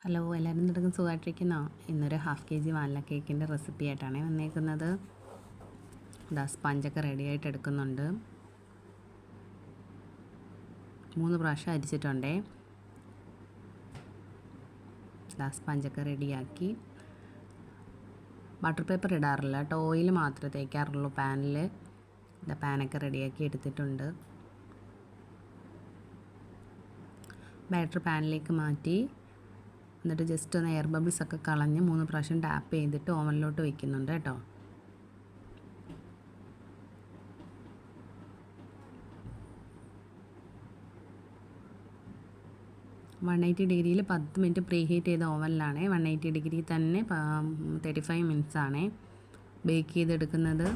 Hello, എല്ലാവരും എന്തെടുക്കും, സുഖമായിട്ടിരിക്കുന്നോ? ഇന്നൊരു ഹാഫ് kg വാനില കേക്കിൻ്റെ റെസിപ്പി ആയിട്ടാണ് വന്നേക്കുന്നത്. സ്പഞ്ചൊക്കെ റെഡിയായിട്ട് എടുക്കുന്നുണ്ട്. 3 പ്രാവശ്യം അരിച്ചിട്ടുണ്ടേ. സ്പഞ്ചൊക്കെ റെഡിയാക്കി. ബട്ടർ പേപ്പർ ഇടാറില്ല കേട്ടോ, ഓയിൽ മാത്രമേ തേക്കാറുള്ളൂ പാനിൽ. പാനൊക്കെ റെഡിയാക്കി എടുത്തിട്ടുണ്ട്. ബാറ്റർ പാനിലേക്ക് മാറ്റി എന്നിട്ട് ജസ്റ്റ് ഒന്ന് എയർ ബബിൾസ് ഒക്കെ കളഞ്ഞ് 3 പ്രാവശ്യം ടാപ്പ് ചെയ്തിട്ട് ഓവനിലോട്ട് വയ്ക്കുന്നുണ്ട് കേട്ടോ. ഡിഗ്രിയിൽ 10 മിനിറ്റ് പ്രീ ഹീറ്റ് ചെയ്ത ഓവനിലാണ്. 180 ഡിഗ്രി തന്നെ 35 മിനിറ്റ്സ് ആണ് ബേക്ക് ചെയ്തെടുക്കുന്നത്.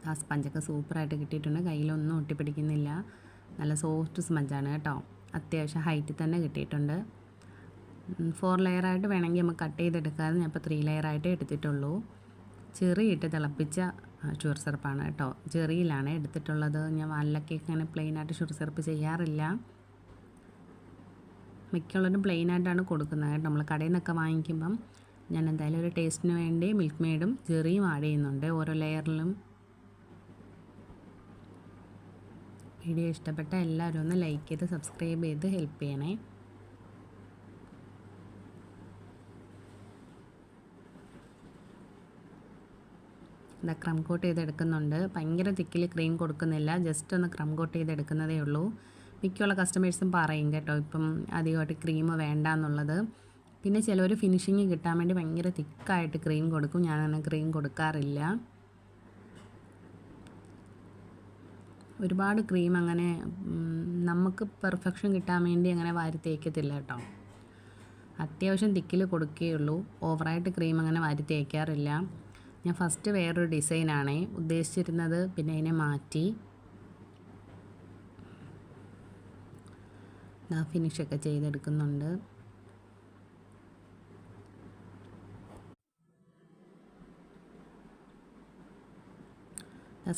ആ സ്പഞ്ചൊക്കെ സൂപ്പറായിട്ട് കിട്ടിയിട്ടുണ്ട്. കയ്യിലൊന്നും ഒട്ടിപ്പിടിക്കുന്നില്ല. നല്ല സോഫ്റ്റ് സ്പഞ്ചാണ് കേട്ടോ. അത്യാവശ്യം ഹൈറ്റിൽ തന്നെ കിട്ടിയിട്ടുണ്ട്. 4 ലെയറായിട്ട് വേണമെങ്കിൽ നമുക്ക് കട്ട് ചെയ്തെടുക്കാതെ, ഞാൻ ഇപ്പോൾ 3 ലെയറായിട്ടേ എടുത്തിട്ടുള്ളൂ. ചെറിയിട്ട് തിളപ്പിച്ച ഷുഗർ സിറപ്പാണ് കേട്ടോ. ചെറിയിലാണ് എടുത്തിട്ടുള്ളത്. ഞാൻ വാനില കേക്ക് അങ്ങനെ പ്ലെയിനായിട്ട് ഷുഗർ സിറപ്പ് ചെയ്യാറില്ല. മിക്കുള്ളവരും പ്ലെയിനായിട്ടാണ് കൊടുക്കുന്നത് കേട്ടോ. നമ്മൾ കടയിൽ നിന്നൊക്കെ വാങ്ങിക്കുമ്പം ഞാൻ എന്തായാലും ഒരു ടേസ്റ്റിന് വേണ്ടി മിൽക്ക് മെയ്ഡും ചെറിയും ആഡ് ചെയ്യുന്നുണ്ട് ഓരോ ലെയറിലും. വീഡിയോ ഇഷ്ടപ്പെട്ട എല്ലാവരും ഒന്ന് ലൈക്ക് ചെയ്ത് സബ്സ്ക്രൈബ് ചെയ്ത് ഹെൽപ്പ് ചെയ്യണേ. ക്രം കോട്ട് ചെയ്തെടുക്കുന്നുണ്ട്. ഭയങ്കര തിക്കിൽ ക്രീം കൊടുക്കുന്നില്ല, ജസ്റ്റ് ഒന്ന് ക്രം കോട്ട് ചെയ്തെടുക്കുന്നതേ ഉള്ളൂ. മിക്കുള്ള കസ്റ്റമേഴ്സും പറയും കേട്ടോ ഇപ്പം അധികമായിട്ട് ക്രീം വേണ്ട എന്നുള്ളത്. പിന്നെ ചിലവർ ഫിനിഷിങ് കിട്ടാൻ വേണ്ടി ഭയങ്കര തിക്കായിട്ട് ക്രീം കൊടുക്കും. ഞാനങ്ങനെ ക്രീം കൊടുക്കാറില്ല. ഒരുപാട് ക്രീം അങ്ങനെ നമുക്ക് പെർഫെക്ഷൻ കിട്ടാൻ വേണ്ടി അങ്ങനെ വാരി തേക്കത്തില്ല കേട്ടോ. അത്യാവശ്യം തിക്കിൽ കൊടുക്കുകയുള്ളൂ. ഓവറായിട്ട് ക്രീം അങ്ങനെ വാരി തേക്കാറില്ല. ഞാൻ ഫസ്റ്റ് വേറൊരു ഡിസൈനാണ് ഉദ്ദേശിച്ചിരുന്നത്, പിന്നെ അതിനെ മാറ്റി. ഫിനിഷൊക്കെ ചെയ്തെടുക്കുന്നുണ്ട്.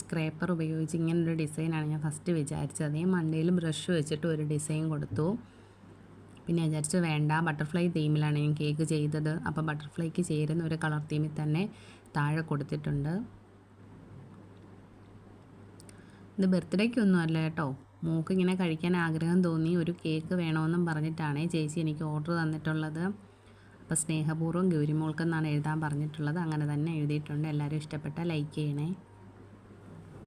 സ്ക്രേപ്പർ ഉപയോഗിച്ച് ഇങ്ങനൊരു ഡിസൈനാണ് ഞാൻ ഫസ്റ്റ് വിചാരിച്ചത്. അതേ മണ്ടയിൽ ബ്രഷ് വെച്ചിട്ട് ഒരു ഡിസൈൻ കൊടുത്തു. പിന്നെ വിചാരിച്ചു വേണ്ട, ബട്ടർഫ്ലൈ തീമിലാണ് ഞാൻ കേക്ക് ചെയ്തത്. അപ്പോൾ ബട്ടർഫ്ലൈക്ക് ചേരുന്ന ഒരു കളർ തീമിൽ തന്നെ താഴെ കൊടുത്തിട്ടുണ്ട്. ഇത് ബർത്ത്ഡേക്കൊന്നും അല്ല കേട്ടോ. മോൾക്ക് ഇങ്ങനെ കഴിക്കാൻ ആഗ്രഹം തോന്നി, ഒരു കേക്ക് വേണമെന്നും പറഞ്ഞിട്ടാണ് ചേച്ചി എനിക്ക് ഓർഡർ തന്നിട്ടുള്ളത്. അപ്പോൾ സ്നേഹപൂർവ്വം ഗൗരിമോൾക്കെന്നാണ് എഴുതാൻ പറഞ്ഞിട്ടുള്ളത്. അങ്ങനെ തന്നെ എഴുതിയിട്ടുണ്ട്. എല്ലാവരും ഇഷ്ടപ്പെട്ടാൽ ലൈക്ക് ചെയ്യണേ.